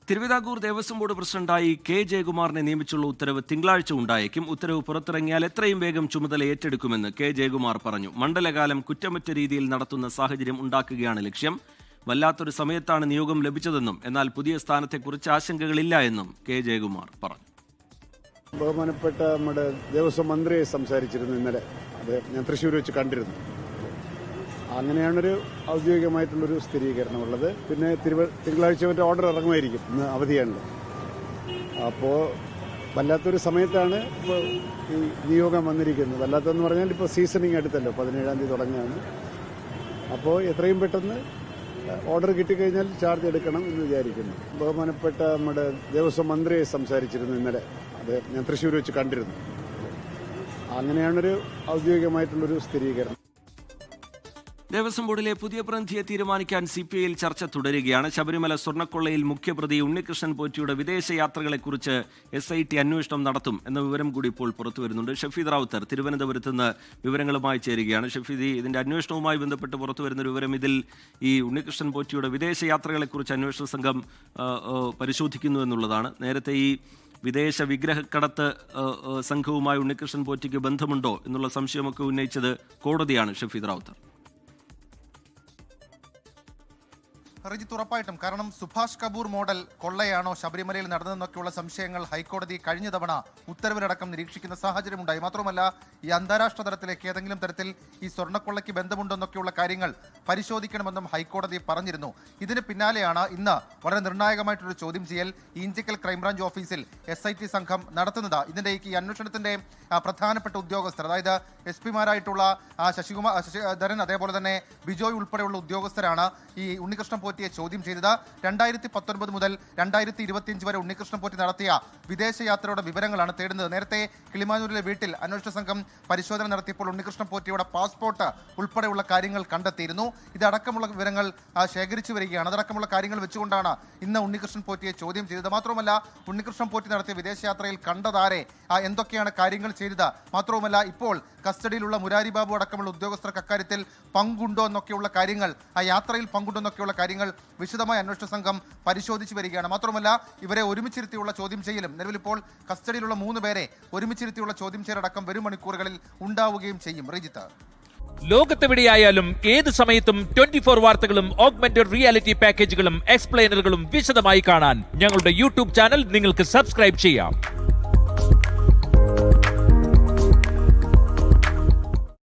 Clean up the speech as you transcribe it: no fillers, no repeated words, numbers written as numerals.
Thiruvithamkoor Devaswom board പ്രസിഡന്റായി K ജയകുമാറിനെ നിയമിച്ചുള്ള ഉത്തരവ് തിങ്കളാഴ്ച ഉണ്ടായേക്കും. ഉത്തരവ് പുറത്തിറങ്ങിയാൽ എത്രയും വേഗം ചുമതല ഏറ്റെടുക്കുമെന്ന് കെ ജയകുമാർ പറഞ്ഞു. മണ്ഡലകാലം കുറ്റമറ്റ രീതിയിൽ നടത്തുന്ന സാഹചര്യം ഉണ്ടാക്കുകയാണ് ലക്ഷ്യം. വല്ലാത്തൊരു സമയത്താണ് നിയോഗം ലഭിച്ചതെന്നും എന്നാൽ പുതിയ സ്ഥാനത്തെക്കുറിച്ച് ആശങ്കകളില്ല എന്നും കെ ജയകുമാർ പറഞ്ഞു. ബഹുമാനപ്പെട്ട നമ്മുടെ ദേവസ്വം മന്ത്രിയെ സംസാരിച്ചിരുന്നു ഇന്നലെ. അത് ഞാൻ തൃശ്ശൂർ വെച്ച് കണ്ടിരുന്നു. അങ്ങനെയാണൊരു ഔദ്യോഗികമായിട്ടുള്ളൊരു സ്ഥിരീകരണമുള്ളത്. പിന്നെ തിങ്കളാഴ്ച മറ്റേ ഓർഡർ ഇറങ്ങുമായിരിക്കും. ഇന്ന് അവധിയാണല്ലോ. അപ്പോൾ വല്ലാത്തൊരു സമയത്താണ് ഇപ്പോൾ ഈ നിയോഗം വന്നിരിക്കുന്നത്. വല്ലാത്തതെന്ന് പറഞ്ഞാൽ ഇപ്പോൾ സീസണിങ് അടുത്തല്ലോ, 17-ാം തീയതി തുടങ്ങുകയാണ്. അപ്പോൾ എത്രയും പെട്ടെന്ന് ഓർഡർ കിട്ടിക്കഴിഞ്ഞാൽ ചാർജ് എടുക്കണം എന്ന് വിചാരിക്കുന്നു. ബഹുമാനപ്പെട്ട നമ്മുടെ ദേവസ്വം മന്ത്രിയെ സംസാരിച്ചിരുന്നു ഇന്നലെ. അത് ഞാൻ തൃശ്ശൂർ വെച്ച് കണ്ടിരുന്നു. അങ്ങനെയാണൊരു ഔദ്യോഗികമായിട്ടുള്ളൊരു സ്ഥിരീകരണം. ദേവസ്വം ബോർഡിലെ പുതിയ പ്രതിനിധിയെ തീരുമാനിക്കാൻ സിപിഐയിൽ ചർച്ച തുടരുകയാണ്. ശബരിമല സ്വർണ്ണക്കൊള്ളയിൽ മുഖ്യപ്രതി ഉണ്ണികൃഷ്ണൻ പോറ്റിയുടെ വിദേശയാത്രകളെക്കുറിച്ച് SIT അന്വേഷണം നടത്തും എന്ന വിവരം കൂടി ഇപ്പോൾ പുറത്തുവരുന്നുണ്ട്. ഷഫീദ് റാവുത്തർ തിരുവനന്തപുരത്ത് നിന്ന് വിവരങ്ങളുമായി ചേരുകയാണ്. ഷഫീദ്, ഇതിന്റെ അന്വേഷണവുമായി ബന്ധപ്പെട്ട് പുറത്തുവരുന്ന ഒരു വിവരം, ഇതിൽ ഈ ഉണ്ണികൃഷ്ണൻ പോറ്റിയുടെ വിദേശയാത്രകളെക്കുറിച്ച് അന്വേഷണ സംഘം പരിശോധിക്കുന്നു എന്നുള്ളതാണ്. നേരത്തെ ഈ വിദേശ വിഗ്രഹക്കടത്ത് സംഘവുമായി ഉണ്ണികൃഷ്ണൻ പോറ്റിക്ക് ബന്ധമുണ്ടോ എന്നുള്ള സംശയമൊക്കെ ഉന്നയിച്ചത് കോടതിയാണ്. ഷഫീദ് റാവുത്തർ. റിജിത്ത്, ഉറപ്പായിട്ടും. കാരണം സുഭാഷ് കപൂർ മോഡൽ കൊള്ളയാണോ ശബരിമലയിൽ നടന്നതെന്നൊക്കെയുള്ള സംശയങ്ങൾ ഹൈക്കോടതി കഴിഞ്ഞ തവണ ഉത്തരവിലടക്കം നിരീക്ഷിക്കുന്ന സാഹചര്യമുണ്ടായി. മാത്രമല്ല, ഈ അന്താരാഷ്ട്ര തലത്തിലേക്ക് ഏതെങ്കിലും തരത്തിൽ ഈ സ്വർണ്ണക്കൊള്ളയ്ക്ക് ബന്ധമുണ്ടെന്നൊക്കെയുള്ള കാര്യങ്ങൾ പരിശോധിക്കണമെന്നും ഹൈക്കോടതി പറഞ്ഞിരുന്നു. ഇതിന് പിന്നാലെയാണ് ഇന്ന് വളരെ നിർണായകമായിട്ടൊരു ചോദ്യം ചെയ്യൽ ഈഞ്ചക്കൽ ക്രൈംബ്രാഞ്ച് ഓഫീസിൽ SIT സംഘം നടത്തുന്നത്. ഇതിന്റെ ഈ അന്വേഷണത്തിന്റെ പ്രധാനപ്പെട്ട ഉദ്യോഗസ്ഥർ, അതായത് SP-മാരായിട്ടുള്ള ശശിധരൻ, അതേപോലെ തന്നെ ബിജോയ് ഉൾപ്പെടെയുള്ള ഉദ്യോഗസ്ഥരാണ് ഈ ഉണ്ണികൃഷ്ണൻ പോറ്റിയെ ചോദ്യം ചെയ്തത്. 2019 മുതൽ 2025 വരെ ഉണ്ണികൃഷ്ണൻ പോറ്റി നടത്തിയ വിദേശയാത്രയുടെ വിവരങ്ങളാണ് തേടുന്നത്. നേരത്തെ കിളിമാനൂരിലെ വീട്ടിൽ അന്വേഷണ സംഘം പരിശോധന നടത്തിയപ്പോൾ ഉണ്ണികൃഷ്ണൻ പോറ്റിയുടെ പാസ്പോർട്ട് ഉൾപ്പെടെയുള്ള കാര്യങ്ങൾ കണ്ടെത്തിയിരുന്നു. ഇതടക്കമുള്ള വിവരങ്ങൾ ശേഖരിച്ചു വരികയാണ്. അതടക്കമുള്ള കാര്യങ്ങൾ വെച്ചുകൊണ്ടാണ് ഇന്ന് ഉണ്ണികൃഷ്ണൻ പോറ്റിയെ ചോദ്യം ചെയ്തത്. മാത്രവുമല്ല, ഉണ്ണികൃഷ്ണൻ പോറ്റി നടത്തിയ വിദേശയാത്രയിൽ കണ്ടതാരെ, എന്തൊക്കെയാണ് കാര്യങ്ങൾ ചെയ്തത്, മാത്രവുമല്ല ഇപ്പോൾ കസ്റ്റഡിയിലുള്ള മുരാരി ബാബു അടക്കമുള്ള ഉദ്യോഗസ്ഥർക്ക് അക്കാര്യത്തിൽ പങ്കുണ്ടോ എന്നൊക്കെയുള്ള കാര്യങ്ങൾ, ആ യാത്രയിൽ പങ്കുണ്ടോ എന്നൊക്കെയുള്ള കാര്യങ്ങൾ വിശദമായ അന്വേഷണ സംഘം പരിശോധിച്ചു വരികയാണ്. മാത്രമല്ല, ഇവരെ ഒരുമിച്ചിരുത്തിയുള്ള ചോദ്യം ചെയ്യലും, നിലവിലിപ്പോൾ കസ്റ്റഡിയിലുള്ള 3 പേരെ ഒരുമിച്ചിരുത്തിയുള്ള ചോദ്യം ചെയ്യലടക്കം വരും മണിക്കൂറുകളിൽ ഉണ്ടാവുകയും ചെയ്യും. റിജിത്ത്, ലോകത്തെവിടെയായാലും ഏത് സമയത്തും 24 വാർത്തകളും ഓഗ്മെന്റഡ് റിയാലിറ്റി പാക്കേജുകളും എക്സ്പ്ലെയിനറുകളും വിശദമായി കാണാൻ ഞങ്ങളുടെ YouTube ചാനൽ നിങ്ങൾക്ക് സബ്സ്ക്രൈബ് ചെയ്യാം.